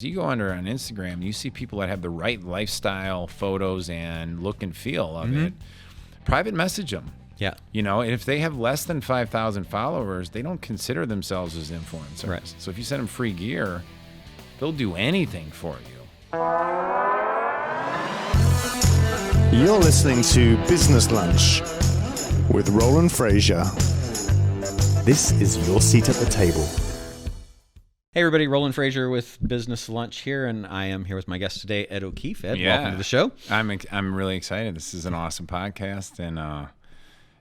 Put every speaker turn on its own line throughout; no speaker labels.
You go under on Instagram, you see people that have the right lifestyle photos and look and feel of it. Private message them.
Yeah.
And if they have less than 5,000 followers, they don't consider themselves as influencers.
Right.
So if you send them free gear, they'll do anything for you.
You're listening to Business Lunch with Roland Frasier. This is your seat at the table.
Hey everybody, Roland Frasier with Business Lunch here, and I am here with my guest today, Ed O'Keefe. Ed, welcome to the show.
I'm really excited. This is an awesome podcast, and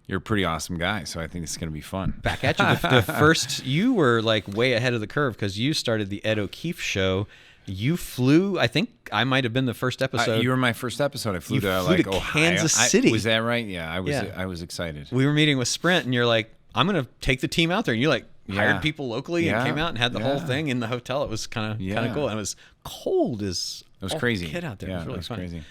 you're a pretty awesome guy, so I think it's going to be fun.
Back at you. The first, you were like way ahead of the curve because you started the Ed O'Keefe show. You flew, I think I might have been the first episode.
You were my first episode. I flew to
Ohio. Kansas City.
Was that right? Yeah, I was excited.
We were meeting with Sprint, and you're like, I'm going to take the team out there. And you hired people locally and came out and had the whole thing in the hotel. It was kind of cool. And it was cold as
crazy.
Kid out there.
Yeah,
it was really fun.
Crazy.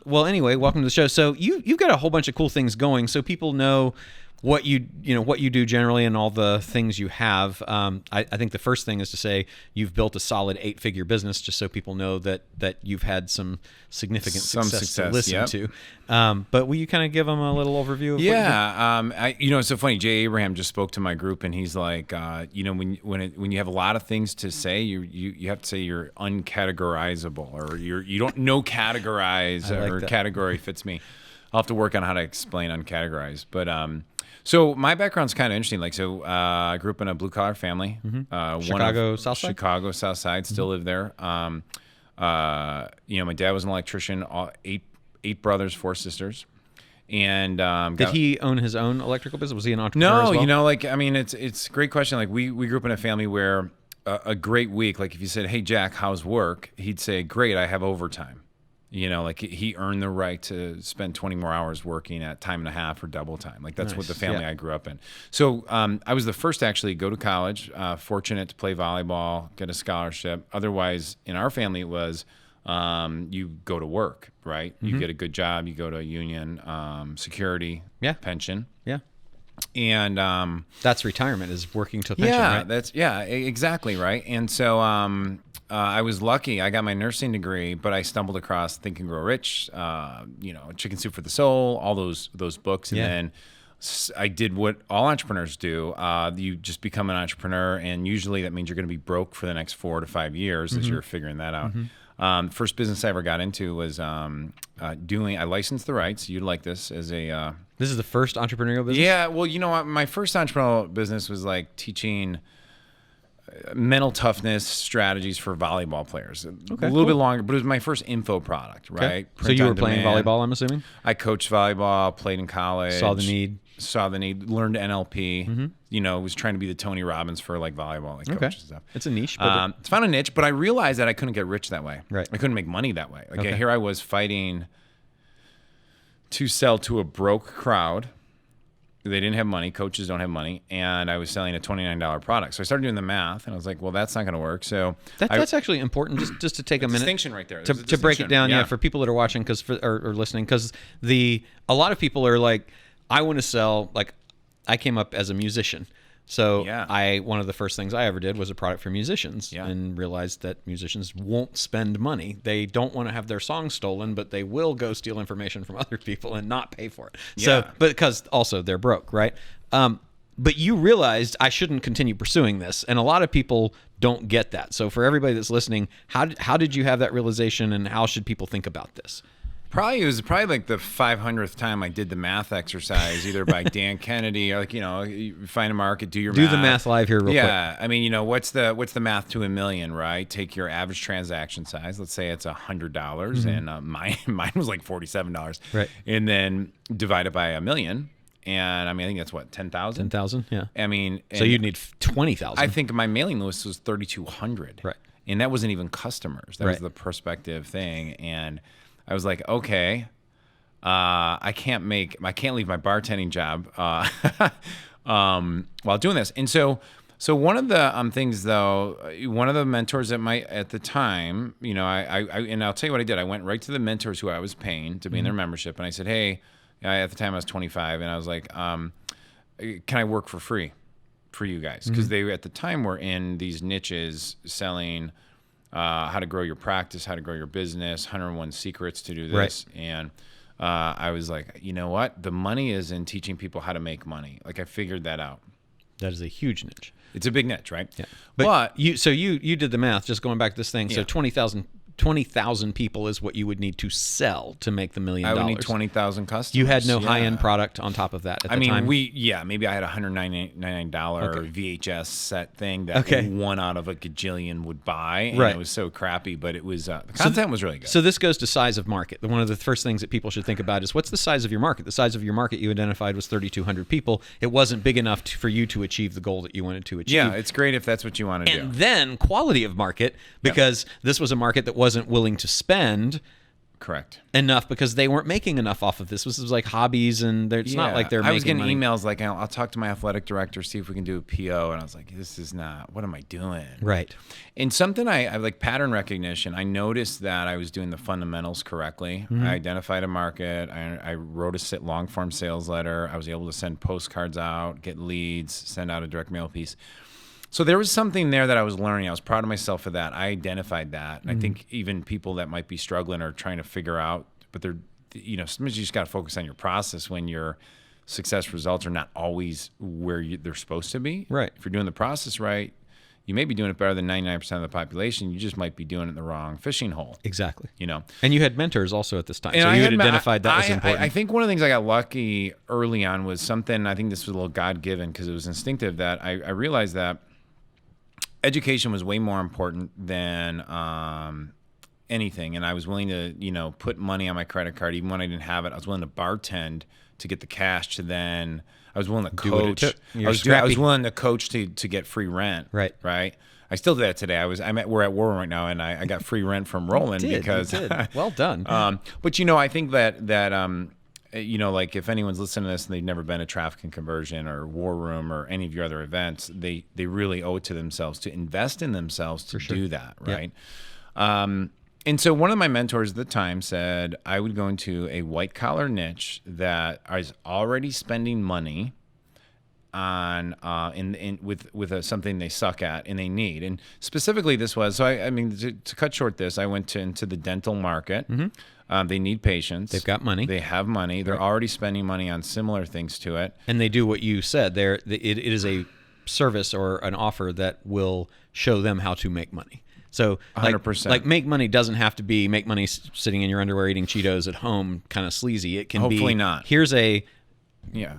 Well, anyway, welcome to the show. So you've got a whole bunch of cool things going, so people know what you do generally and all the things you have. I think the first thing is to say you've built a solid 8-figure business, just so people know that you've had some significant success to listen to. But will you kind of give them a little overview of what you do?
It's so funny. Jay Abraham just spoke to my group, and he's like, when you have a lot of things to say, you have to say you're uncategorizable, or you don't know categorize or category fits me. I'll have to work on how to explain uncategorized, but so my background's kind of interesting. I grew up in a blue collar family.
Chicago South Side.
Chicago South Side. Still live there. My dad was an electrician. Eight brothers, 4 sisters. And
did he own his own electrical business? Was he an entrepreneur as well?
No. It's a great question. Like we grew up in a family where a great week. Like if you said, "Hey Jack, how's work?" He'd say, "Great, I have overtime." He earned the right to spend 20 more hours working at time and a half or double time. Like that's what the family I grew up in. So I was the first to actually go to college, fortunate to play volleyball, get a scholarship. Otherwise, in our family, it was you go to work, right? You get a good job, you go to a union, security, pension.
Yeah.
And
that's retirement, is working to a pension, right?
Exactly, right? And so I was lucky. I got my nursing degree, but I stumbled across Think and Grow Rich, Chicken Soup for the Soul, all those books. And then I did what all entrepreneurs do. You just become an entrepreneur, and usually that means you're going to be broke for the next 4 to 5 years as you're figuring that out. First business I ever got into was I licensed the rights. You'd like this as a...
This is the first entrepreneurial business?
Yeah, well, you know what? My first entrepreneurial business was like teaching mental toughness strategies for volleyball players. A little bit longer, but it was my first info product, right?
Okay. So you were playing volleyball, I'm assuming?
I coached volleyball, played in college.
Saw the need,
learned NLP. Was trying to be the Tony Robbins for like volleyball, coach and stuff.
It's a niche, but
it's found a niche, but I realized that I couldn't get rich that way.
Right.
I couldn't make money that way. Here I was fighting to sell to a broke crowd. They didn't have money. Coaches don't have money. And I was selling a $29 product. So I started doing the math, and I was like, well, that's not going to work. So
that's actually important, just to take a minute.
Distinction right there.
To break it down, for people that are watching or listening, because a lot of people are like, I want to sell, like, I came up as a musician. So one of the first things I ever did was a product for musicians, and realized that musicians won't spend money. They don't want to have their songs stolen, but they will go steal information from other people and not pay for it. So, but because also they're broke, right? But you realized I shouldn't continue pursuing this, and a lot of people don't get that. So for everybody that's listening, how did you have that realization, and how should people think about this?
It was like the 500th time I did the math exercise, either by Dan Kennedy, or you find a market, do math.
Do the math live here real quick.
Yeah, I mean, what's the math to $1 million, right? Take your average transaction size. Let's say it's $100, and mine was like $47,
right?
And then divide it by $1 million, and I think that's what, 10,000.
10,000, yeah.
I mean,
so you'd need 20,000.
I think my mailing list was 3,200,
right?
And that wasn't even customers. That was the prospective thing, and I was like, okay, I can't leave my bartending job while doing this. And so one of the things, though, one of the mentors at the time, and I'll tell you what I did. I went right to the mentors who I was paying to be in their membership, and I said, hey, at the time I was 25, and I was like, can I work for free for you guys? Because they at the time were in these niches selling how to grow your practice, how to grow your business, 101 secrets to do this. Right. And I was like, you know what? The money is in teaching people how to make money. Like I figured that out.
That is a huge niche.
It's a big niche, right?
Yeah. But you did the math, just going back to this thing. So 20,000 people is what you would need to sell to make the $1 million.
I would need 20,000 customers.
You had no high-end product on top of that at the time?
Maybe I had a $199 VHS set thing that one out of a gajillion would buy. And it was so crappy, but it was the content was really good.
So this goes to size of market. One of the first things that people should think about is what's the size of your market? The size of your market you identified was 3,200 people. It wasn't big enough for you to achieve the goal that you wanted to achieve.
Yeah, it's great if that's what you want to do.
And then quality of market, because this was a market that wasn't willing to spend enough because they weren't making enough off of this. This was like hobbies, and it's not like they're making money. I was getting
emails like, I'll talk to my athletic director, see if we can do a PO. And I was like, this is not, what am I doing?
Right.
And something I like pattern recognition, I noticed that I was doing the fundamentals correctly. Mm-hmm. I identified a market. I wrote a long form sales letter. I was able to send postcards out, get leads, send out a direct mail piece. So there was something there that I was learning. I was proud of myself for that. I identified that. And I think even people that might be struggling or trying to figure out, but they're, sometimes you just got to focus on your process when your success results are not always where they're supposed to be.
Right.
If you're doing the process right, you may be doing it better than 99% of the population. You just might be doing it in the wrong fishing hole.
Exactly. And you had mentors also at this time. And so
you
had identified that was important.
I think one of the things I got lucky early on was something, I think this was a little God-given because it was instinctive, that I realized that education was way more important than anything, and I was willing to, put money on my credit card even when I didn't have it. I was willing to bartend to get the cash to then. I was willing to coach. I was willing to coach to get free rent.
Right.
Right. I still do that today. We're at War Room right now, and I got free rent from Roland because.
You did. Well done.
But I think that. Like if anyone's listening to this and they've never been to Trafficking Conversion or War Room or any of your other events, they really owe it to themselves to invest in themselves to do that, right? Yep. And so one of my mentors at the time said I would go into a white collar niche that is already spending money on with something they suck at and they need. And specifically this was, so to cut short this, I went into the dental market. Mm-hmm. They need patients.
They've got money.
They have money. They're already spending money on similar things to it.
And they do what you said. It is a service or an offer that will show them how to make money. So
100%.
Like make money doesn't have to be make money sitting in your underwear eating Cheetos at home kind of sleazy. It can
hopefully
be
not.
Here's a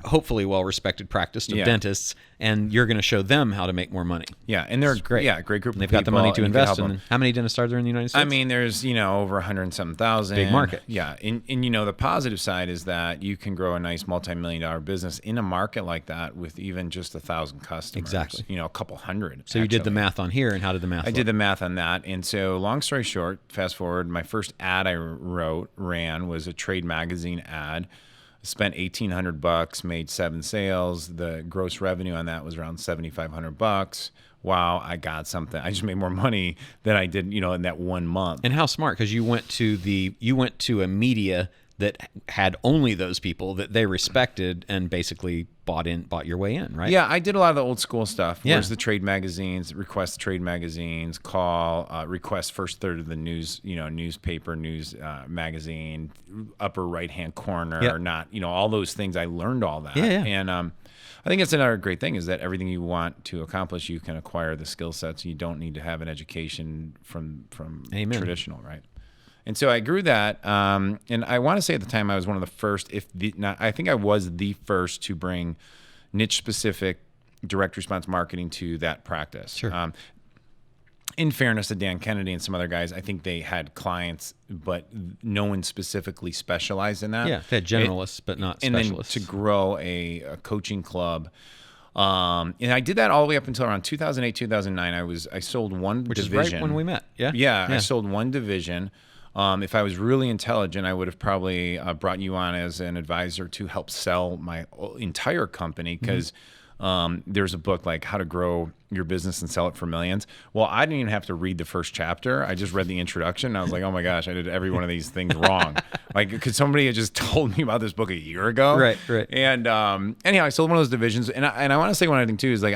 hopefully well-respected practice of dentists, and you're going to show them how to make more money.
Yeah, and they're great. Yeah, great group.
And they've got the money to invest in. How many dentists are there in the United States?
There's over 107,000.
Big market.
Yeah, and the positive side is that you can grow a nice multi-million-dollar business in a market like that with even just 1,000 customers.
Exactly.
A couple hundred.
So you did the math on here, and how did the math?
I did the math on that, and so long story short, fast forward, my first ad I ran was a trade magazine ad. Spent $1,800, made 7 sales. The gross revenue on that was around $7,500. Wow, I got something. I just made more money than I did, in that 1 month.
And how smart, because you went to a media that had only those people that they respected and basically bought your way in, right?
Yeah, I did a lot of the old school stuff. Yeah. Where's the trade magazines, request trade magazines, call, request first third of the news, newspaper, news magazine, upper right-hand corner, or not, all those things. I learned all that.
Yeah.
And I think it's another great thing is that everything you want to accomplish, you can acquire the skill sets. You don't need to have an education from traditional, right? And so I grew that, and I want to say at the time I was one of the first, I think I was the first to bring niche-specific direct response marketing to that practice.
Sure.
In fairness to Dan Kennedy and some other guys, I think they had clients, but no one specifically specialized in that.
Yeah, they had generalists, but not specialists.
And then to grow a coaching club. And I did that all the way up until around 2008, 2009. I sold one division.
Which is right when we met.
Yeah, I sold one division. If I was really intelligent, I would have probably brought you on as an advisor to help sell my entire company because there's a book like How to Grow Your Business and Sell It for Millions. Well, I didn't even have to read the first chapter. I just read the introduction. And I was like, oh my gosh, I did every one of these things wrong. Like, because somebody had just told me about this book a year ago.
Right.
And anyhow, I sold one of those divisions. And I want to say one other thing too is like,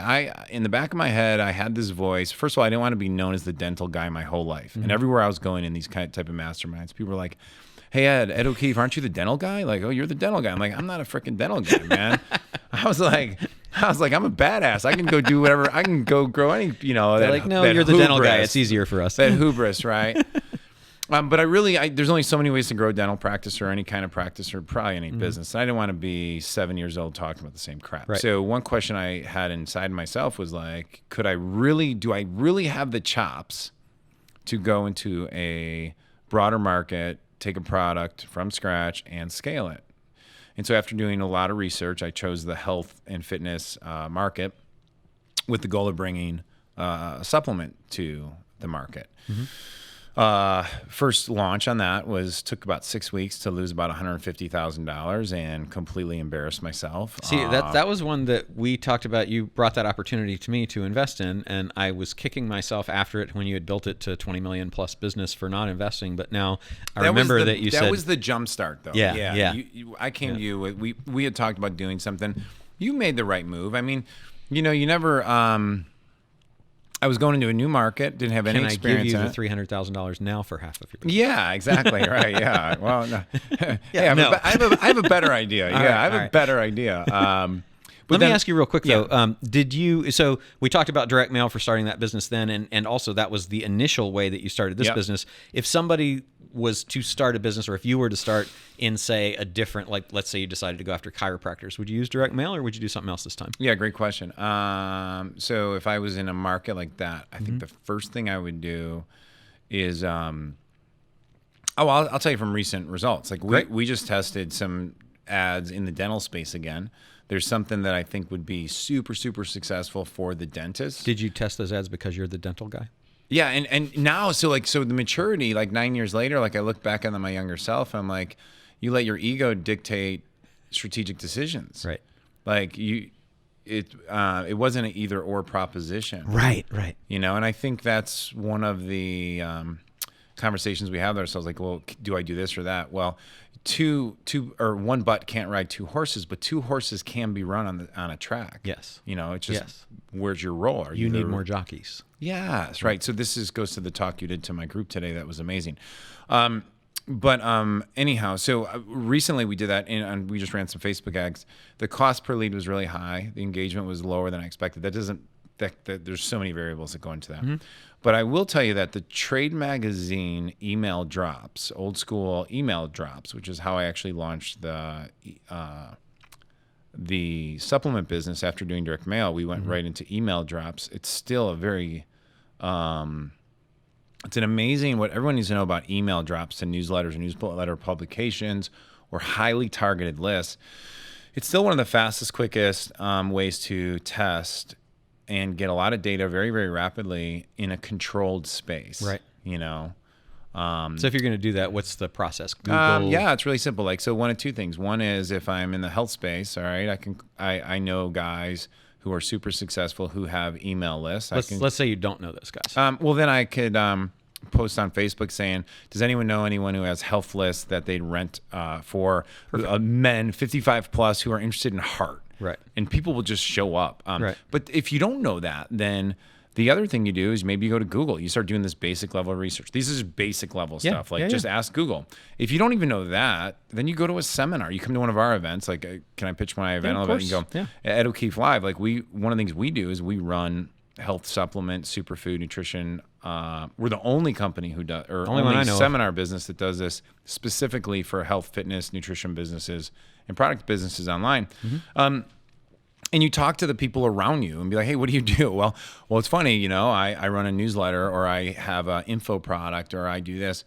in the back of my head, I had this voice. First of all, I didn't want to be known as the dental guy my whole life. And everywhere I was going in these type of masterminds, people were like, hey, Ed O'Keefe, aren't you the dental guy? Like, oh, you're the dental guy. I'm like, I'm not a freaking dental guy, man. I was like, I'm a badass. I can go do whatever. I can go grow any,
They're like, no, you're the dental guy. It's easier for us.
That hubris, right? But there's only so many ways to grow a dental practice or any kind of practice or probably any business. And I didn't want to be 7 years old talking about the same crap.
Right.
So one question I had inside myself was like, do I really have the chops to go into a broader market, take a product from scratch and scale it? And so after doing a lot of research, I chose the health and fitness market with the goal of bringing a supplement to the market. First launch on that took about 6 weeks to lose about $150,000 and completely embarrassed myself.
See, that was one that we talked about. You brought that opportunity to me to invest in, and I was kicking myself after it when you had built it to 20 million plus business for not investing. But now I remember that you said
that was the jump start, though.
Yeah.
I came to you. We had talked about doing something. You made the right move. I mean, you never. I was going into a new market, didn't have any experience.
Can I give you the $300,000 now for half of your business?
Yeah, exactly. Right. Yeah. Well, no. I have a better idea. I have a better idea.
Let me ask you real quick though. So we talked about direct mail for starting that business then, and also that was the initial way that you started this business. If somebody was to start a business, or if you were to start in, say, a different, like, let's say you decided to go after chiropractors, would you use direct mail or would you do something else this time?
Yeah, great question. So if I was in a market like that, I think the first thing I would do is, I'll tell you from recent results. Like we just tested some ads in the dental space again. There's something that I think would be super, super successful for the dentist.
Did you test those ads because you're the dental guy?
Yeah, and now, so the maturity, like 9 years later, like I look back on my younger self, I'm like, you let your ego dictate strategic decisions.
Right.
Like it wasn't an either or proposition.
Right.
And I think that's one of the conversations we have with ourselves. Like, well, do I do this or that? Well, one butt can't ride two horses, but two horses can be run on a track.
Yes.
It's just where's your role?
You need more jockeys.
Yes, right. So this goes to the talk you did to my group today. That was amazing. Anyhow, so recently we did that, and we just ran some Facebook ads. The cost per lead was really high. The engagement was lower than I expected. That there's so many variables that go into that. But I will tell you that the Trade Magazine email drops, old school email drops, which is how I actually launched the supplement business after doing direct mail. We went right into email drops. It's still a very, it's an amazing, what everyone needs to know about email drops to newsletters or newsletter publications or highly targeted lists. It's still one of the fastest, quickest ways to test and get a lot of data very, very rapidly in a controlled space.
Right.
So
if you're going to do that, what's the process? Google?
It's really simple. Like, so one of two things. One is if I'm in the health space, all right, I know guys who are super successful who have email lists.
Let's say you don't know those guys.
Well, then I could post on Facebook saying, does anyone know anyone who has health lists that they'd rent for men 55 plus who are interested in heart?
Right.
And people will just show up.
Right.
But if you don't know that, then the other thing you do is maybe you go to Google. You start doing this basic level of research. This is basic level stuff. Just ask Google. If you don't even know that, then you go to a seminar. You come to one of our events. Like, can I pitch my event?
Yeah, of course.
You go, Ed O'Keefe Live. Like one of the things we do is we run health supplement, superfood, nutrition. We're the only company who does, or only seminar business that does this specifically for health, fitness, nutrition businesses and product businesses online. And you talk to the people around you and be like, hey, what do you do? Well, it's funny, I run a newsletter, or I have an info product, or I do this.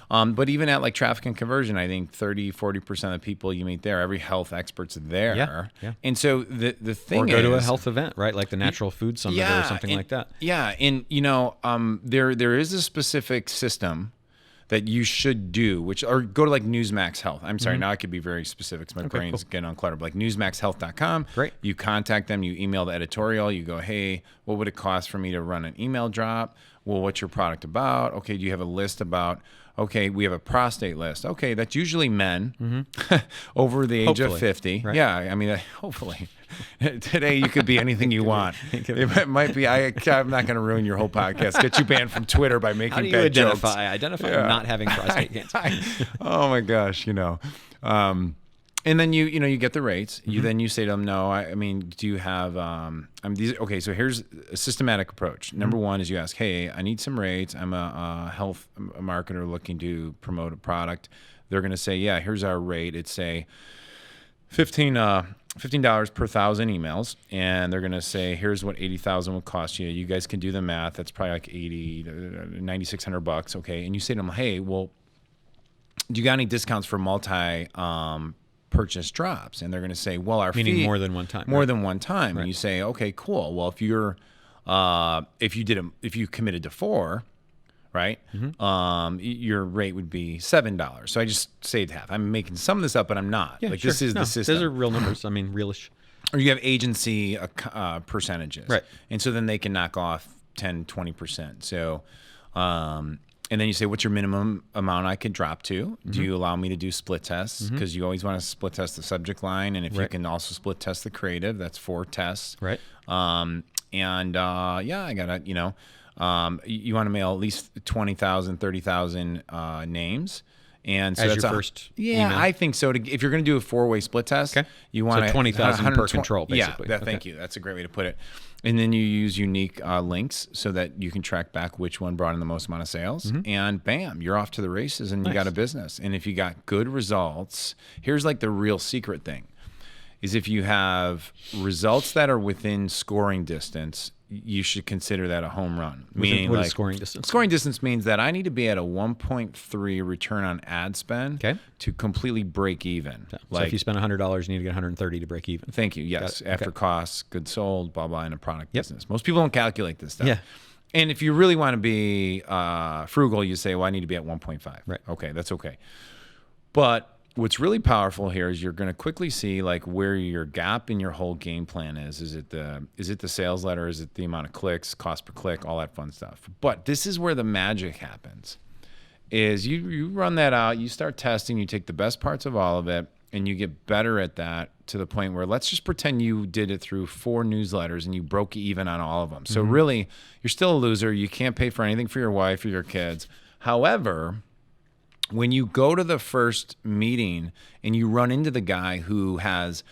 But even at like traffic and conversion, I think 40% of the people you meet there, every health expert's there. Yeah. And so the thing is,
or go to a health event, right? Like the Natural Food Summit or something like that.
Yeah. And, there is a specific system that you should do, or go to like Newsmax Health. I'm sorry, now I could be very specific because my brain's getting uncluttered. Like newsmaxhealth.com.
Great.
You contact them, you email the editorial, you go, hey, what would it cost for me to run an email drop? Well, what's your product about? Okay, do you have a list about, okay, we have a prostate list. Okay, that's usually men over the age of 50.
Right.
Yeah, I mean, hopefully. Today you could be anything you want. It might be, I'm not going to ruin your whole podcast, get you banned from Twitter by making
How do you
bad jokes.
identify not having prostate cancer?
Oh my gosh, and then you get the rates. Then you say to them, no, I mean, do you have okay, so here's a systematic approach. Number one is you ask, hey, I need some rates. I'm a health marketer looking to promote a product. They're going to say, yeah, here's our rate. It's say $15 per 1,000 emails, and they're going to say, here's what 80,000 will cost you. You guys can do the math. That's probably like $9,600. Okay. And you say to them, hey, well, do you got any discounts for purchase drops? And they're going to say, well, our
meaning
fee,
more than one time.
More than one time.
Right.
And you say, okay, cool. Well, if you committed to 4, right? Your rate would be $7. So I just saved half. I'm making some of this up, but I'm not.
Yeah,
like
sure.
this is the system.
Those are real numbers. I mean, realish.
Or you have agency percentages.
Right.
And so then they can knock off 10, 20%. So, and then you say, what's your minimum amount I could drop to? Do you allow me to do split tests? Because you always want to split test the subject line. And if you can also split test the creative, that's 4 tests.
Right.
I got to, you want to mail at least 20,000, 30,000 names. And so
As
that's
your first
yeah,
email.
I think so. If you're going to do a 4-way split test, you want
so 20,000 per control, basically.
Yeah, thank you. That's a great way to put it. And then you use unique links so that you can track back which one brought in the most amount of sales. And bam, you're off to the races and you got a business. And if you got good results, here's like the real secret thing, is if you have results that are within scoring distance, you should consider that a home run. Meaning,
what is scoring distance?
Scoring distance means that I need to be at a 1.3 return on ad spend to completely break even.
So if you spend $100, you need to get 130 to break even.
Thank you. Yes. After costs, goods sold, blah, blah, in a product business. Most people don't calculate this stuff.
Yeah.
And if you really want to be frugal, you say, well, I need to be at 1.5.
Right.
Okay, that's okay. But what's really powerful here is you're going to quickly see like where your gap in your whole game plan is. Is it the sales letter? Is it the amount of clicks, cost per click, all that fun stuff? But this is where the magic happens. Is you run that out, you start testing, you take the best parts of all of it, and you get better at that to the point where let's just pretend you did it through 4 newsletters and you broke even on all of them. So really, you're still a loser. You can't pay for anything for your wife or your kids. However, when you go to the first meeting and you run into the guy who has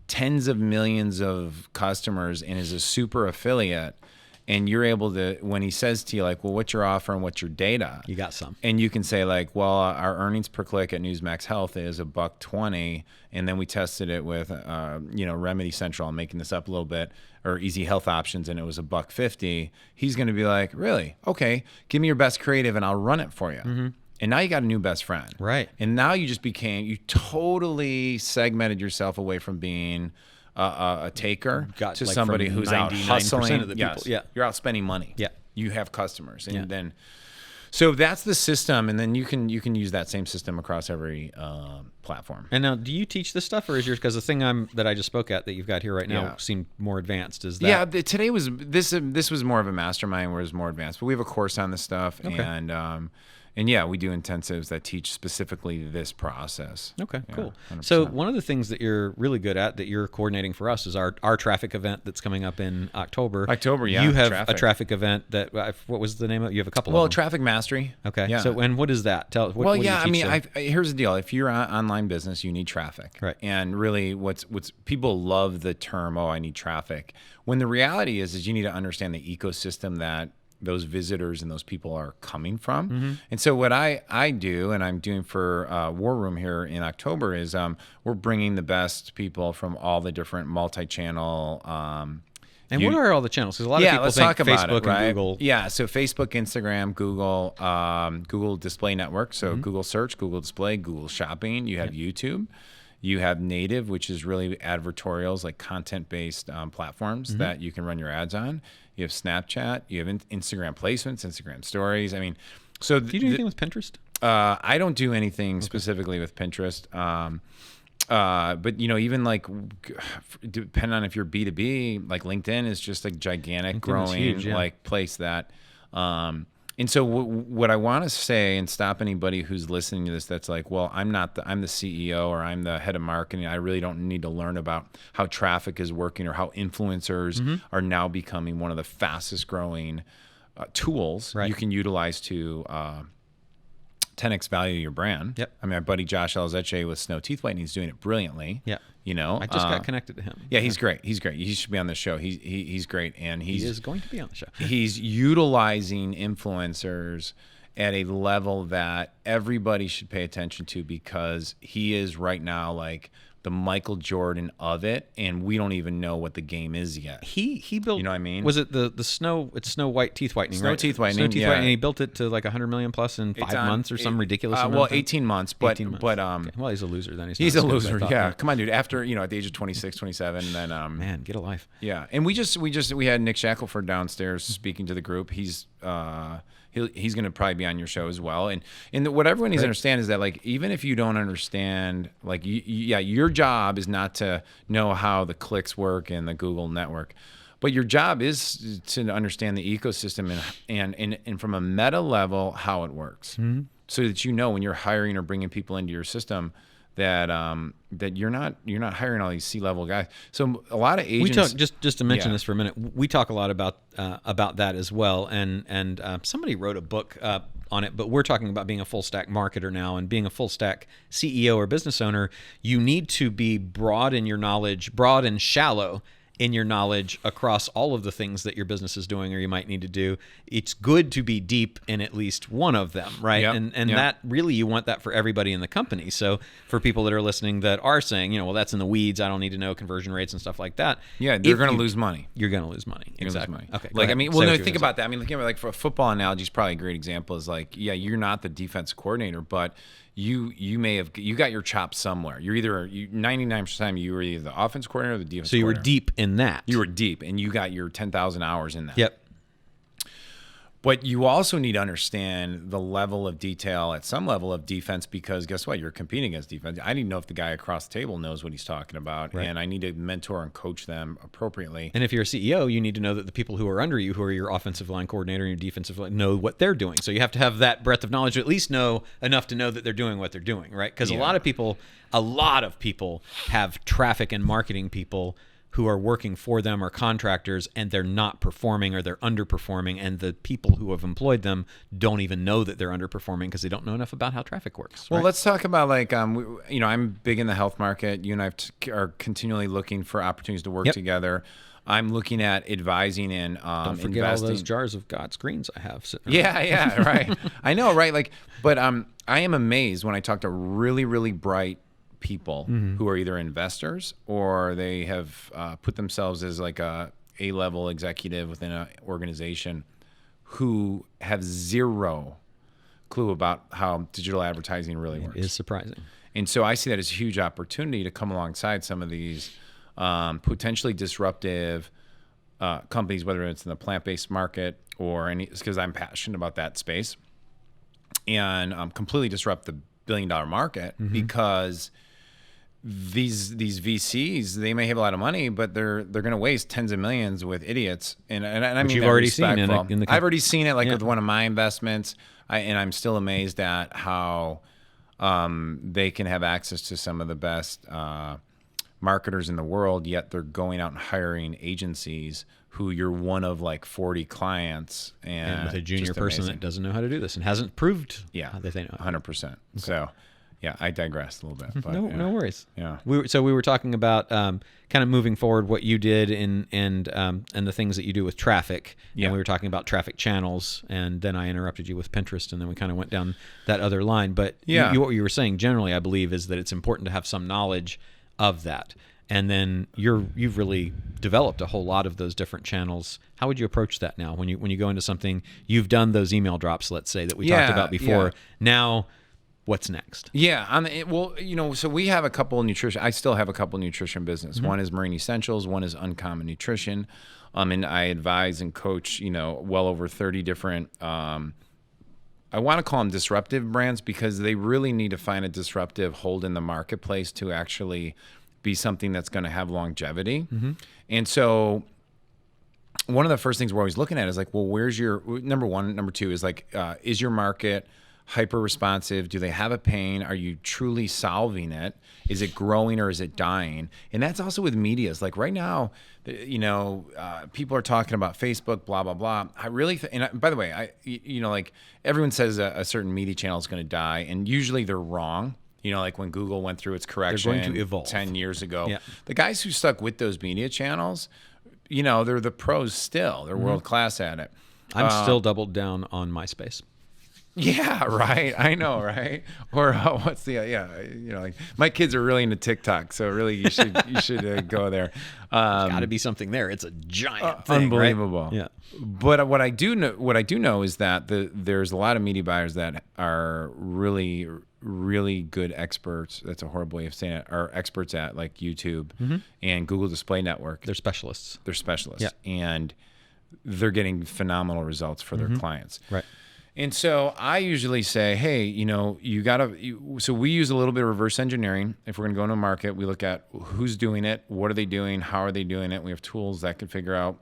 tens of millions of customers and is a super affiliate, and you're able to, when he says to you, like, well, what's your offer and what's your data?
You got some.
And you can say, like, well, our earnings per click at Newsmax Health is $1.20, and then we tested it with, Remedy Central. I'm making this up a little bit, or Easy Health Options, and it was $1.50. He's going to be like, really? Okay, give me your best creative, and I'll run it for you. And now you got a new best friend.
Right.
And now you totally segmented yourself away from being a taker to like somebody who's out hustling.
Of the people.
Yes. You're out spending money.
Yeah.
You have customers. And then, so that's the system. And then you can use that same system across every platform.
And now, do you teach this stuff, or is yours, because the thing that I just spoke at that you've got here right now seemed more advanced? Is that?
Yeah. Today was, this was more of a mastermind where it was more advanced, but we have a course on this stuff. Okay. And yeah, we do intensives that teach specifically this process.
Okay, cool.
100%.
So one of the things that you're really good at that you're coordinating for us is our traffic event that's coming up in October.
You
have a traffic event that, what was the name of it? You have a couple of them.
Well, Traffic Mastery.
Okay.
Yeah.
So, and what is that? What do you teach them?
Here's the deal. If you're an online business, you need traffic.
Right.
And really what's people love the term, I need traffic. When the reality is you need to understand the ecosystem that those visitors and those people are coming from. And so what I do, and I'm doing for War Room here in October, is we're bringing the best people from all the different multi-channel.
And what are all the channels? Because a lot of people think Facebook and Google.
Yeah, so Facebook, Instagram, Google, Google Display Network. So Google Search, Google Display, Google Shopping. You have YouTube. You have native, which is really advertorials, like content-based platforms that you can run your ads on. You have Snapchat. You have Instagram placements, Instagram stories. I mean, so
do you do anything with Pinterest?
I don't do anything specifically with Pinterest. But even like, depending on if you're B2B, like LinkedIn is just a gigantic, growing
huge,
like place that, and so what I want to say, and stop anybody who's listening to this that's like, well, I'm the CEO or I'm the head of marketing. I really don't need to learn about how traffic is working or how influencers are now becoming one of the fastest growing tools you can utilize to 10x value your brand.
Yep.
I mean, my buddy Josh Elzeche with Snow Teeth Whitening, he's doing it brilliantly.
Yeah.
I
just got connected to him.
Yeah, he's great. He's great. He should be on the show. He's great, and
he is going to be on the show.
He's utilizing influencers at a level that everybody should pay attention to, because he is right now like the Michael Jordan of it, and we don't even know what the game is yet.
He built,
you know what I mean?
Was it the Snow? It's Snow White teeth whitening,
Snow
right?
teeth whitening.
Snow teeth whitening. He built it to like 100 million plus in 5 months or some ridiculous amount.
Well, 18 months, but
18 months. Okay. Well, he's a loser then.
He's a loser. Yeah, come on, dude. After at the age of 26, 27, then
man, get a life.
Yeah, and we had Nick Shackelford downstairs speaking to the group. He's going to probably be on your show as well. And what everyone needs to understand is that, like, even if you don't understand, like, your job is not to know how the clicks work in the Google network, but your job is to understand the ecosystem and from a meta level how it works, so that when you're hiring or bringing people into your system, that you're not hiring all these C-level guys. So a lot of agents.
We talk just to mention this for a minute. We talk a lot about that as well. And somebody wrote a book on it, but we're talking about being a full stack marketer now, and being a full stack CEO or business owner. You need to be broad in your knowledge, broad and shallow in your knowledge across all of the things that your business is doing or you might need to do. It's good to be deep in at least one of them, right?
Yep.
And that really, you want that for everybody in the company. So for people that are listening that are saying, well, that's in the weeds, I don't need to know conversion rates and stuff like that.
Yeah, you're going to lose money.
You're going to lose money. Exactly.
Lose money.
Okay.
Like, I mean, think about that. I mean, like for a football analogy is probably a great example. Is like, you're not the defense coordinator, but you got your chops somewhere. You're either 99% of the time you were either the offense coordinator or the defense.
So you
coordinator.
were deep in that.
You were deep, and you got your 10,000 hours in that.
Yep.
But you also need to understand the level of detail at some level of defense, because guess what? You're competing against defense. I need to know if the guy across the table knows what he's talking about, right. And I need to mentor and coach them appropriately.
And if you're a CEO, you need to know that the people who are under you, who are your offensive line coordinator and your defensive line, know what they're doing. So you have to have that breadth of knowledge, or at least know enough to know that they're doing what they're doing, right? Because a lot of people have traffic and marketing people who are working for them or contractors, and they're not performing or they're underperforming, and the people who have employed them don't even know that they're underperforming because they don't know enough about how traffic works.
Well,
right?
Let's talk about I'm big in the health market. You and I are continually looking for opportunities to work together. I'm looking at advising and
don't forget
investing.
all those jars of God's greens I have sitting
around. Yeah, right. I know, right? Like, but I am amazed when I talk to really, really bright people who are either investors or they have put themselves as like a A-level executive within an organization, who have zero clue about how digital advertising really works.
It is surprising.
And so I see that as a huge opportunity to come alongside some of these potentially disruptive companies, whether it's in the plant-based market or because I'm passionate about that space, and completely disrupt the billion-dollar market, because these VCs, they may have a lot of money, but they're going to waste tens of millions with idiots. And I mean,
you've already seen in the
I've already seen it, like with one of my investments, and I'm still amazed at how they can have access to some of the best marketers in the world, yet they're going out and hiring agencies who you're one of like 40 clients, and
with a junior person that doesn't know how to do this and hasn't proved that they know
100%. Okay. So. Yeah, I digressed a little bit. But,
no worries.
Yeah.
We were talking about kind of moving forward, what you did and the things that you do with traffic.
Yeah.
And we were talking about traffic channels, and then I interrupted you with Pinterest, and then we kind of went down that other line. But what you were saying generally, I believe, is that it's important to have some knowledge of that. And then you've really developed a whole lot of those different channels. How would you approach that now when you go into something? You've done those email drops, let's say, that we talked about before. Now, what's next?
Yeah. So we have a couple of nutrition. I still have a couple of nutrition business. One is Marine Essentials. One is Uncommon Nutrition. And I advise and coach, well over 30 different I want to call them disruptive brands because they really need to find a disruptive hold in the marketplace to actually be something that's going to have longevity. And so one of the first things we're always looking at is like, well, where's your number one? Number two is like, is your market hyper responsive? Do they have a pain? Are you truly solving it? Is it growing or is it dying? And that's also with medias. Like right now, people are talking about Facebook, blah, blah, blah. I really, and by the way, like everyone says a certain media channel is going to die, and usually they're wrong. Like when Google went through its correction
They're going to evolve.
10 years ago,
Yeah.
the guys who stuck with those media channels, they're the pros still. They're world class at it.
I'm still doubled down on MySpace.
Yeah, right. I know, right? Or what's the like my kids are really into TikTok, so really you should go there.
There's got to be something there. It's a giant thing,
unbelievable.
Right? Yeah.
But what I do know is that there's a lot of media buyers that are really, really good experts. That's a horrible way of saying it. Are experts at like YouTube and Google Display Network.
They're specialists.
Yeah. And they're getting phenomenal results for their clients.
Right.
And so I usually say, hey, so we use a little bit of reverse engineering. If we're going to go into a market, we look at who's doing it, what are they doing, how are they doing it. We have tools that can figure out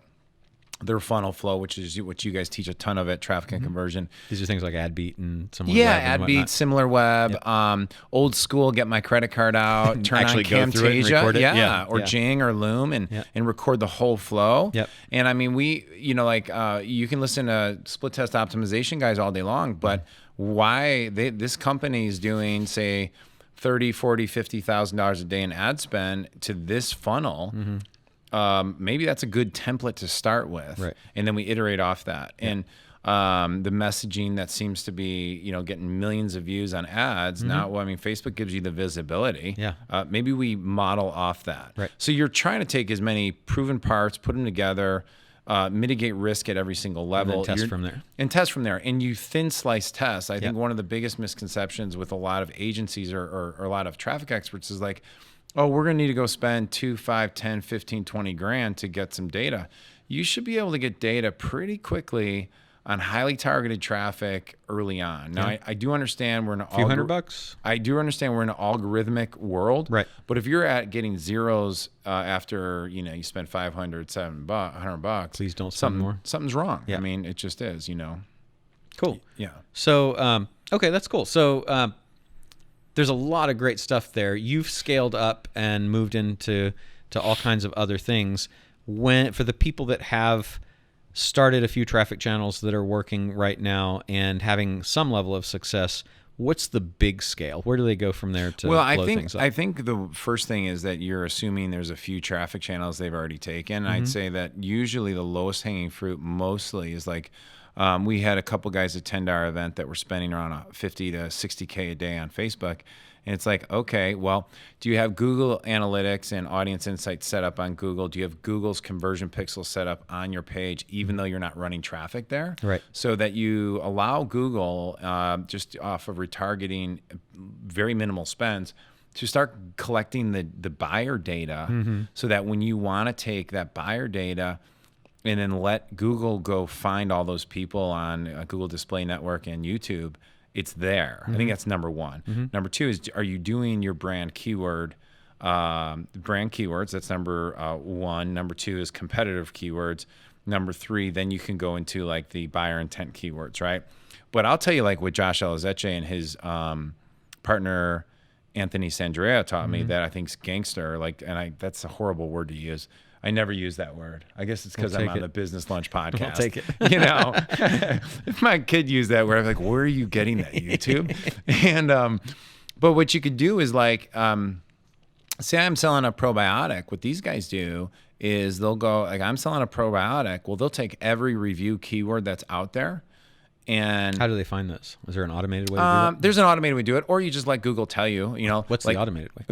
their funnel flow, which is what you guys teach a ton of at Traffic and Conversion.
These are things like AdBeat and SimilarWeb.
Yeah, AdBeat, SimilarWeb, old school, get my credit card out, turn
Actually
on
go through it and record
Camtasia,
it.
or Jing or Loom and record the whole flow.
Yep.
And I mean, you can listen to split test optimization guys all day long, but why this company is doing, say, $30,000, $40,000, $50,000 a day in ad spend to this funnel, maybe that's a good template to start with,
right.
And then we iterate off that. Yeah. And the messaging that seems to be, getting millions of views on ads. Now, Facebook gives you the visibility.
Yeah.
Maybe we model off that.
Right.
So you're trying to take as many proven parts, put them together, mitigate risk at every single level.
And then test from there.
And test from there. And you thin slice test. I think one of the biggest misconceptions with a lot of agencies or a lot of traffic experts is like, oh, we're going to need to go spend $2, $5, $10, $15, $20,000 to get some data. You should be able to get data pretty quickly on highly targeted traffic early on. Now, I do understand we're in a
few $100.
I do understand we're in an algorithmic world.
Right.
But if you're at getting zeros after you spend $500, $100,
please don't spend more.
Something's wrong.
Yeah.
I mean, it just is.
Cool.
Yeah.
So okay, that's cool. So there's a lot of great stuff there. You've scaled up and moved into all kinds of other things. For the people that have started a few traffic channels that are working right now and having some level of success, what's the big scale? Where do they go from there to blow things up?
I think the first thing is that you're assuming there's a few traffic channels they've already taken. I'd say that usually the lowest hanging fruit mostly is like, we had a couple guys attend our event that were spending around $50 to $60K a day on Facebook. And it's like, okay, well, do you have Google Analytics and Audience Insights set up on Google? Do you have Google's conversion pixel set up on your page, even though you're not running traffic there?
Right.
So that you allow Google, just off of retargeting, very minimal spends, to start collecting the buyer data, so that when you want to take that buyer data and then let Google go find all those people on Google Display Network and YouTube, it's there. I think that's number one. Number two is, are you doing your brand keywords? That's number one. Number two is competitive keywords. Number three, then you can go into like the buyer intent keywords, right? But I'll tell you, like what Josh Elizeche and his partner Anthony Sandrea taught me that I think's gangster. That's a horrible word to use. I never use that word. I guess it's because I'm on the Business Lunch podcast.
We'll take it.
If my kid used that word, I'm like, where are you getting that, YouTube? And but what you could do is like, say I'm selling a probiotic. What these guys do is they'll go like, I'm selling a probiotic. Well, they'll take every review keyword that's out there. And
how do they find this? Is there an automated way to do it?
There's an automated way to do it, or you just let Google tell you.
What's
like
the automated way?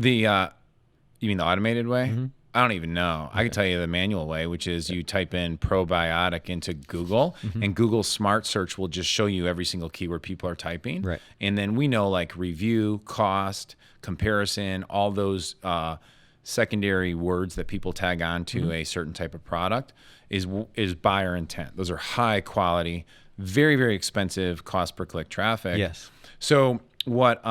You mean the automated way? I don't even know. Okay. I can tell you the manual way, which is you type in probiotic into Google, and Google Smart Search will just show you every single keyword people are typing.
Right.
And then we know like review, cost, comparison, all those secondary words that people tag on to a certain type of product is buyer intent. Those are high quality, very, very expensive cost per click traffic.
Yes.
So what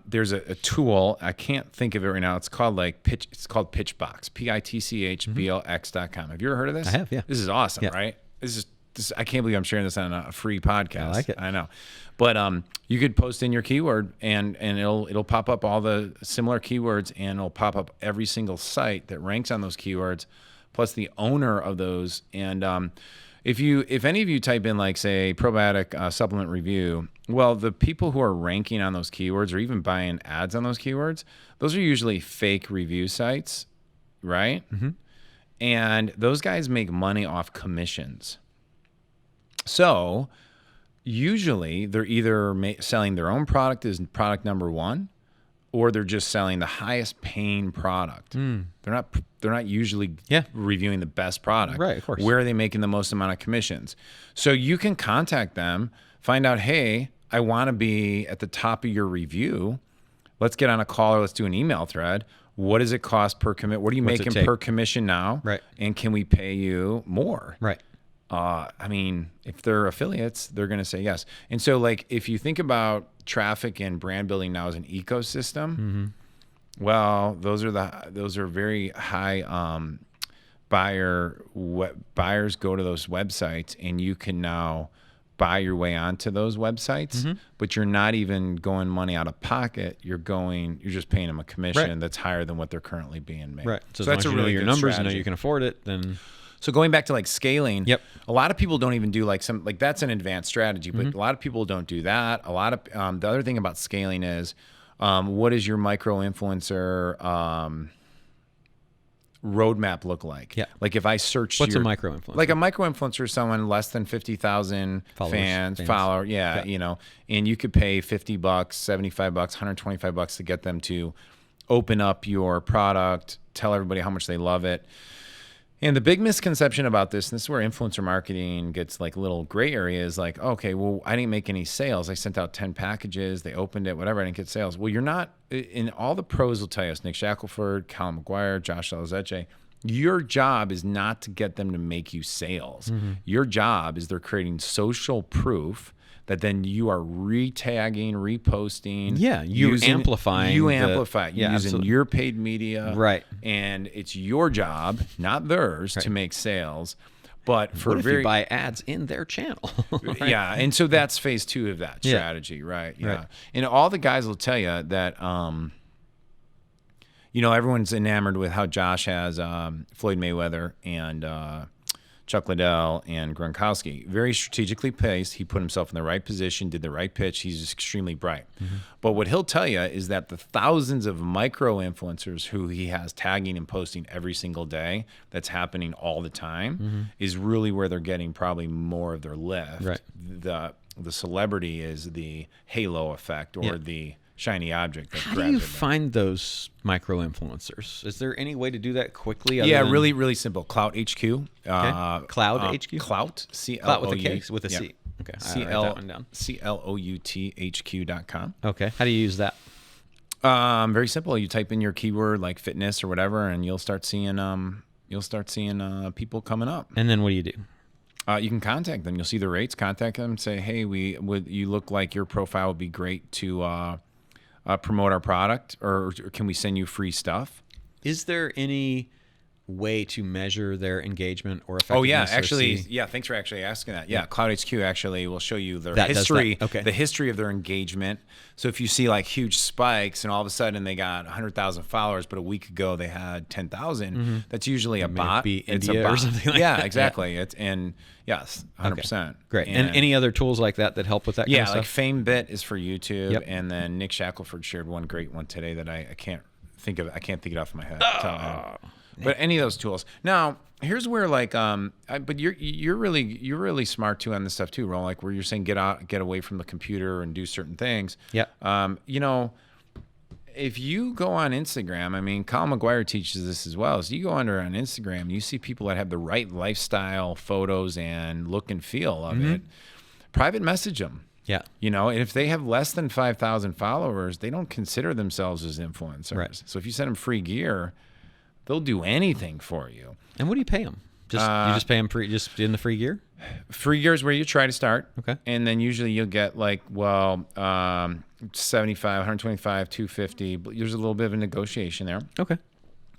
there's a tool, I can't think of it right now. It's called Pitchbox, pitchblx.com. Have you ever heard of this?
I have, yeah.
This is awesome,
Yeah.
right? This I can't believe I'm sharing this on a free podcast.
I like it.
I know. But you could post in your keyword and it'll pop up all the similar keywords, and it'll pop up every single site that ranks on those keywords, plus the owner of those. And if any of you type in, like, say, probiotic supplement review, well, the people who are ranking on those keywords or even buying ads on those keywords, those are usually fake review sites, right? Mm-hmm. And those guys make money off commissions. So usually they're either selling their own product as product number one, or they're just selling the highest paying product. They're not usually reviewing the best product.
Right, of course.
Where are they making the most amount of commissions? So you can contact them, find out, hey, I want to be at the top of your review. Let's get on a call, or let's do an email thread. What does it cost per commit? What are you making per commission now?
Right.
And can we pay you more?
Right.
I mean, if they're affiliates, they're going to say yes. And so, like, if you think about traffic and brand building now as an ecosystem, well, those are very high buyers go to those websites, and you can now buy your way onto those websites, but you're not even going money out of pocket. You're just paying them a commission that's higher than what they're currently being made.
Right. So
that's
as long as you know your
good
numbers
strategy.
and know you can afford it, then.
So going back to, like, scaling,
Yep.
a lot of people don't even do, like, that's an advanced strategy, but a lot of people don't do that. A lot of the other thing about scaling is, what does your micro influencer roadmap look like?
Yeah.
Like, if I search,
What's a micro influencer?
Like, a micro influencer is someone less than 50,000 fans, follower, you know, and you could pay $50, $75, $125 to get them to open up your product, tell everybody how much they love it. And the big misconception about this, and this is where influencer marketing gets, like, little gray areas, like, okay, well, I didn't make any sales. I sent out 10 packages. They opened it, whatever. I didn't get sales. Well, you're not, and all the pros will tell you, Nick Shackelford, Colin McGuire, Josh Salazeche, your job is not to get them to make you sales. Your job is they're creating social proof that then you are retagging, reposting.
Yeah, you're amplifying.
You amplify using
absolutely.
your paid media.
Right.
And it's your job, not theirs, to make sales. But for
what if you buy ads in their channel? Right?
Yeah, and so that's phase 2 of that strategy, right? Yeah. Right. And all the guys will tell you that, you know, everyone's enamored with how Josh has Floyd Mayweather and Chuck Liddell and Gronkowski. Very strategically placed. He put himself in the right position, did the right pitch. He's extremely bright. But what he'll tell you is that the thousands of micro influencers who he has tagging and posting every single day, that's happening all the time, is really where they're getting probably more of their lift.
Right.
The celebrity is the halo effect, or the shiny object. That
How do you find those micro influencers? Is there any way to do that quickly?
Really, really simple. Clout HQ.
Okay. Cloud HQ?
Clout.
Clout with a K, with a C. Okay. I'll write that one down.
CLOUTHQ.com.
Okay. How do you use that?
Very simple. You type in your keyword like fitness or whatever, and you'll start seeing people coming up.
And then what do you do?
You can contact them. You'll see the rates. Contact them. Say, hey, you look like your profile would be great to promote our product, or can we send you free stuff?
Is there any way to measure their engagement or effectiveness?
Oh yeah, actually, thanks for actually asking that. Yeah, Cloud HQ actually will show you their history, the history of their engagement. So if you see, like, huge spikes and all of a sudden they got 100,000 followers, but a week ago they had 10,000, that's usually a bot.
It's a bot or something like that.
Exactly. Yes, 100%.
Okay. Great. And any other tools like that help with that kind of stuff?
Like FameBit is for YouTube, and then Nick Shackelford shared one great one today that I can't think of. I can't think it off my head. But any of those tools. Now, here's where, like, but you're really smart too on this stuff too, Roland. Like, where you're saying get away from the computer and do certain things.
Yeah.
You know, if you go on Instagram, I mean, Colin McGuire teaches this as well. So you go on Instagram, you see people that have the right lifestyle photos and look and feel of it. Private message them.
Yeah.
You know, and if they have less than 5,000 followers, they don't consider themselves as influencers.
Right.
So if you send them free gear, they'll do anything for you.
And what do you pay them? You just pay them just in the free gear?
Free gear is where you try to start.
Okay.
And then usually you'll get like, 75, 125, 250. But there's a little bit of a negotiation there.
Okay.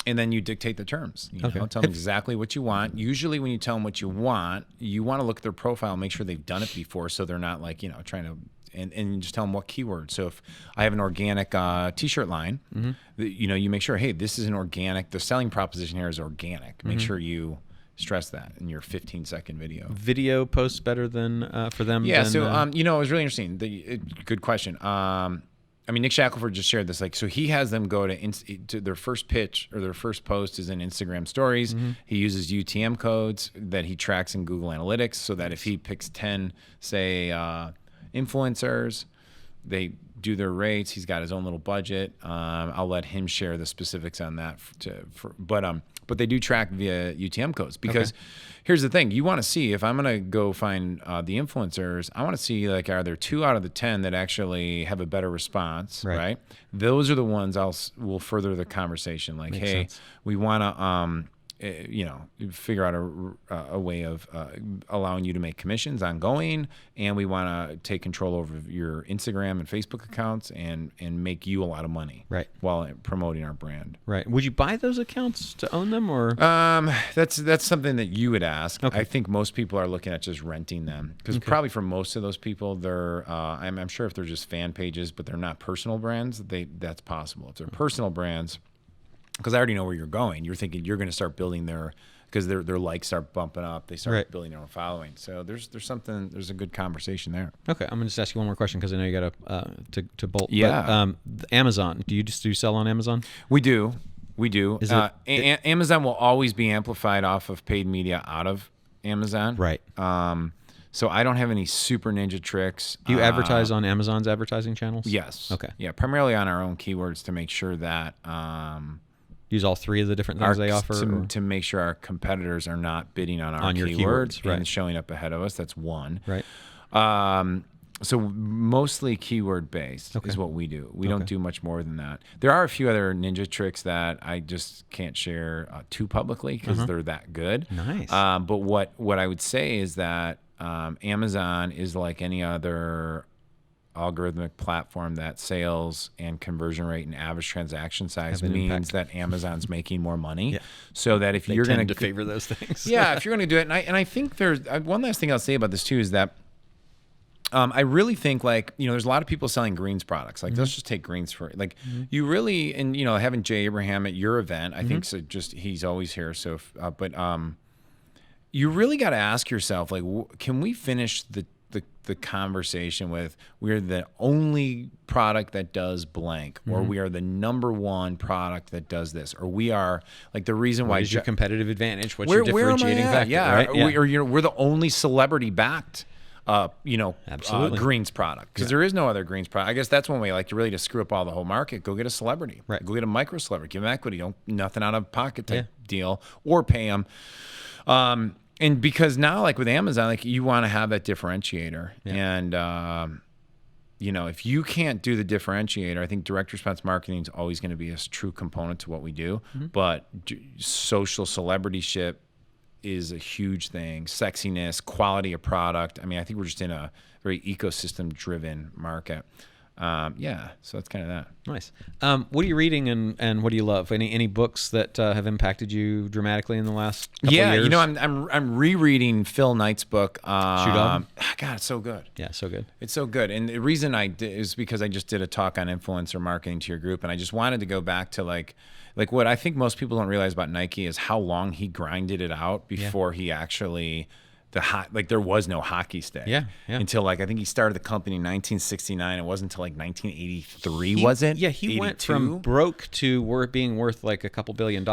And then you dictate the terms. You know, tell them exactly what you want. Usually when you tell them what you want to look at their profile and make sure they've done it before, so they're not like, trying to, and you just tell them what keywords. So if I have an organic t-shirt line, you make sure, hey, this is an organic, the selling proposition here is organic. Make sure you stress that in your 15-second video.
Video posts better than for them?
Yeah,
than,
so, it was really interesting. Good question. Nick Shackelford just shared this. So he has them go to their first pitch or their first post is in Instagram stories. He uses UTM codes that he tracks in Google Analytics so that if he picks 10, say, influencers, they do their rates. He's got his own little budget. I'll let him share the specifics on that. But they do track via UTM codes because here's the thing. You want to see, if I'm going to go find the influencers, I want to see, like, are there 2 out of the 10 that actually have a better response, right? Those are the ones will further the conversation. Like, Makes sense. We want to, figure out a way of allowing you to make commissions ongoing, and we want to take control over your Instagram and Facebook accounts and make you a lot of money,
right,
while promoting our brand.
Right. Would you buy those accounts to own them, or?
That's something that you would ask.
Okay.
I think most people are looking at just renting them because probably for most of those people, they're I'm sure if they're just fan pages, but they're not personal brands, that's possible. If they're personal brands, because I already know where you're going. You're thinking you're going to start building because their likes start bumping up. They start building their own following. So there's a good conversation there.
Okay, I'm going to just ask you one more question because I know you got to bolt.
Yeah.
But, Amazon. Do you sell on Amazon?
We do. Amazon will always be amplified off of paid media out of Amazon.
Right.
So I don't have any super ninja tricks.
Do you advertise on Amazon's advertising channels?
Yes.
Okay.
Yeah, primarily on our own keywords to make sure that
use all 3 of the different things they offer
to make sure our competitors are not bidding on our
keywords
and showing up ahead of us. That's one.
Right.
So mostly keyword based is what we do. We don't do much more than that. There are a few other ninja tricks that I just can't share too publicly because they're that good.
Nice.
But what I would say is that Amazon is like any other algorithmic platform that sales and conversion rate and average transaction size means that Amazon's making more money. Yeah. So that if you're going
to favor those things.
Yeah, if you're going to do it. And I think there's one last thing I'll say about this too is that I really think there's a lot of people selling greens products. Like let's just take greens for it. Like you really, and having Jay Abraham at your event, I think so he's always here. So, you really got to ask yourself, like, can we finish the conversation with we're the only product that does blank, or we are the number one product that does this, or we are like the reason why.
What is your competitive advantage? What's your differentiating factor?
Yeah,
right?
We're the only celebrity backed. Greens product because there is no other greens product. I guess that's one way, like, to really to screw up all the whole market. Go get a celebrity,
right?
Go get a micro celebrity, give them equity, nothing out of pocket type deal, or pay them. And because now, like with Amazon, like you want to have that differentiator, and if you can't do the differentiator, I think direct response marketing is always going to be a true component to what we do. But social celebrity ship is a huge thing. Sexiness, quality of product. I mean, I think we're just in a very ecosystem-driven market. So that's kind of that.
Nice. What are you reading and what do you love? Any books that have impacted you dramatically in the last couple of years?
I'm rereading Phil Knight's book.
Shoot Dog?
God, it's so good.
Yeah, so good.
It's so good. And the reason I did is because I just did a talk on influencer marketing to your group, and I just wanted to go back to like what I think most people don't realize about Nike is how long he grinded it out before he actually there was no hockey stick.
Yeah.
Until I think he started the company in 1969. It wasn't until 1983, was it?
Yeah, he 82? Went from broke to being worth like a couple $1 billion.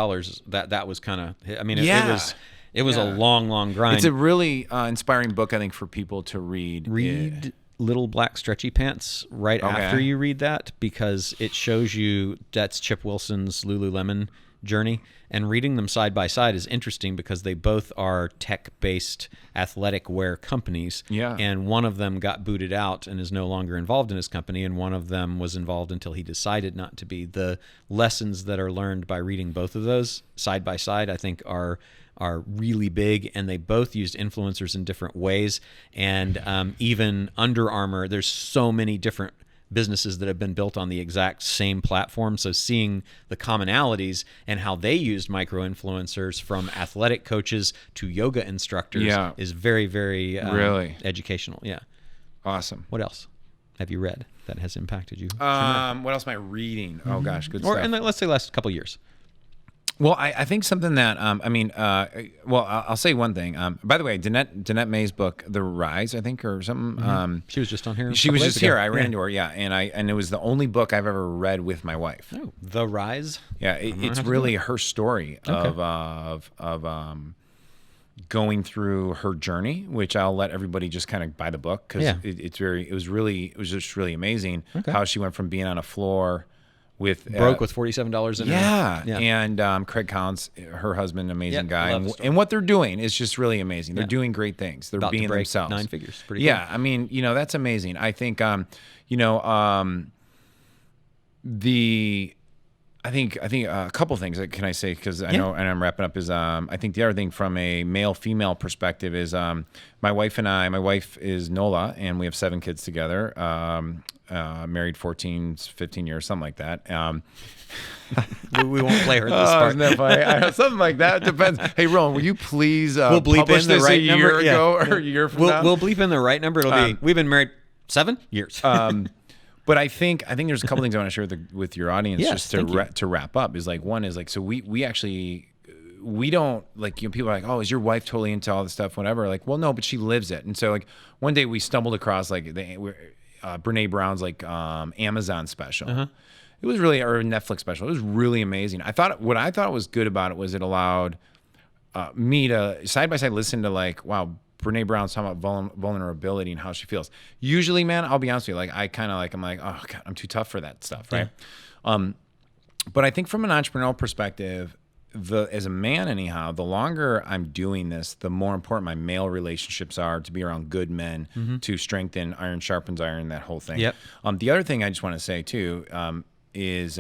That was kind of. I mean, it was a long grind.
It's a really inspiring book, I think, for people to read.
Read Little Black Stretchy Pants after you read that, because it shows you that's Chip Wilson's Lululemon journey, and reading them side by side is interesting because they both are tech-based athletic wear companies.
Yeah.
And one of them got booted out and is no longer involved in his company, and one of them was involved until he decided not to be. The lessons that are learned by reading both of those side by side, I think, are are really big, and they both used influencers in different ways. And even Under Armour, there's so many different businesses that have been built on the exact same platform. So seeing the commonalities and how they used micro-influencers from athletic coaches to yoga instructors is very, very
really
educational. Yeah.
Awesome.
What else have you read that has impacted you?
What else am I reading? Oh gosh, good stuff.
And let's say last couple years.
Well, I think something that I'll say one thing. By the way, Danette May's book, The Rise, I think, or something.
She was just on here.
She was just here. I ran into her. Yeah, and it was the only book I've ever read with my wife.
Oh, The Rise.
Yeah, it's really her story of going through her journey, which I'll let everybody just kind of buy the book because it was just really amazing how she went from being on a floor.
Broke with $47 in
and Craig Collins, her husband, amazing guy, and what they're doing is just really amazing. They're doing great things. They're being themselves.
9 figures, pretty cool.
I mean, that's amazing. I think, I think a couple things that can I say because I know, and I'm wrapping up is I think the other thing from a male-female perspective is my wife is Nola, and we have 7 kids together. Married 14, 15 years, something like that.
We won't play her this part.
Isn't that funny? Something like that. Depends. Hey, Roland, will you please
we'll bleep
publish
in the
this
right
a year
number
ago or a year from now?
We'll bleep in the right number. It'll be, we've been married 7 years.
But I think there's a couple things I want to share with your audience to wrap up. Is like one is like so we actually we don't like people are like, oh, is your wife totally into all this stuff, whatever? Like, well, no, but she lives it. And so like one day we stumbled across like Brene Brown's like Amazon special. It was really, or Netflix special. It was really amazing. What I thought was good about it was it allowed me to side by side listen to like, wow, Brene Brown's talking about vulnerability and how she feels. Usually, man, I'll be honest with you, like I'm like, oh God, I'm too tough for that stuff, right? But I think from an entrepreneurial perspective, as a man anyhow, the longer I'm doing this, the more important my male relationships are to be around good men to strengthen iron sharpens iron, that whole thing. The other thing I just want to say too is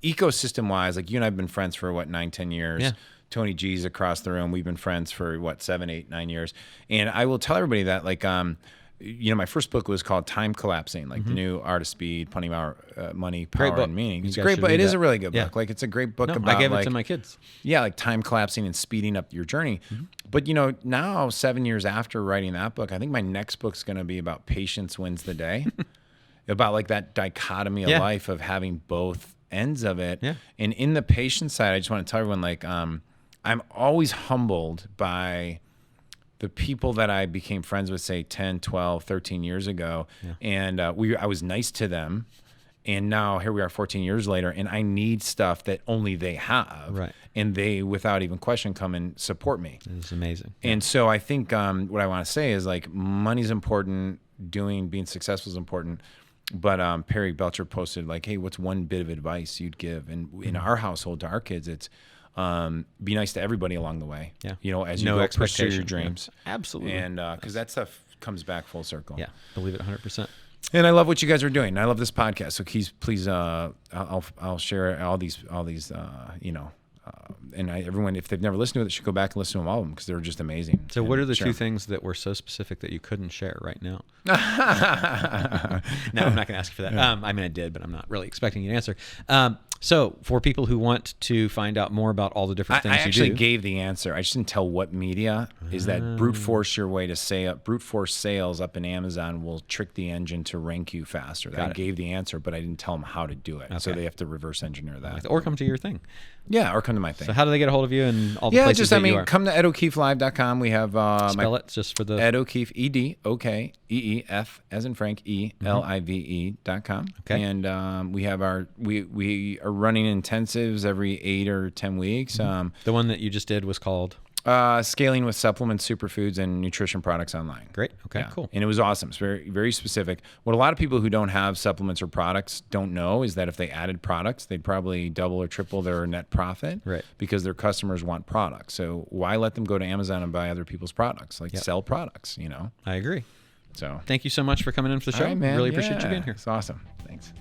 ecosystem wise, like you and I have been friends for 9-10 years. Tony G's across the room. We've been friends for 7, 8, 9 years. And I will tell everybody that like my first book was called Time Collapsing, like the new Art of Speed, Money, Power, and Meaning. It's a great book. It is a really good book. Like it's a great book about
I gave it to my kids.
Yeah, like time collapsing and speeding up your journey. But now 7 years after writing that book, I think my next book's going to be about patience wins the day, about like that dichotomy of life of having both ends of it. And in the patience side, I just want to tell everyone like I'm always humbled by the people that I became friends with, say 10, 12, 13 years ago. And I was nice to them. And now here we are 14 years later, and I need stuff that only they have.
Right.
And they, without even question, come and support me.
It's amazing.
And so I think what I want to say is like money's important, being successful is important. But Perry Belcher posted like, hey, what's one bit of advice you'd give? And in our household, to our kids, it's be nice to everybody along the way. As you go pursue your dreams.
Absolutely.
And because that stuff comes back full circle.
Believe it 100%.
And I love what you guys are doing. I love this podcast. So please, I'll share all these, and everyone, if they've never listened to it, should go back and listen to them all of them because they're just amazing.
So what are the 2 things that were so specific that you couldn't share right now? No, I'm not going to ask you for that. I mean, I did, but I'm not really expecting you to answer. So for people who want to find out more about all the different things
I actually
you do.
gave the answer. I just didn't tell what media is that brute force your way to say brute force sales up in Amazon will trick the engine to rank you faster. I gave the answer, but I didn't tell them how to do it. So they have to reverse engineer that.
Or come to your thing.
Yeah, or come to my thing.
So how do they get a hold of you and all the places that you are?
Come to EdO'KeefeLive.com. We have
spell it just for the
Ed O'Keefe, EdOKeef as in Frank, ELIVE.com.
Okay.
And we have we are running intensives every 8 or 10 weeks.
The one that you just did was called
Scaling with Supplements, Superfoods, and Nutrition Products Online.
Great. Okay, cool.
And it was awesome. It's very, very specific. What a lot of people who don't have supplements or products don't know is that if they added products, they'd probably double or triple their net profit.
Right.
Because their customers want products. So why let them go to Amazon and buy other people's products? Sell products,
I agree.
So
thank you so much for coming in for the show.
All right, man.
Really appreciate you being here.
It's awesome. Thanks.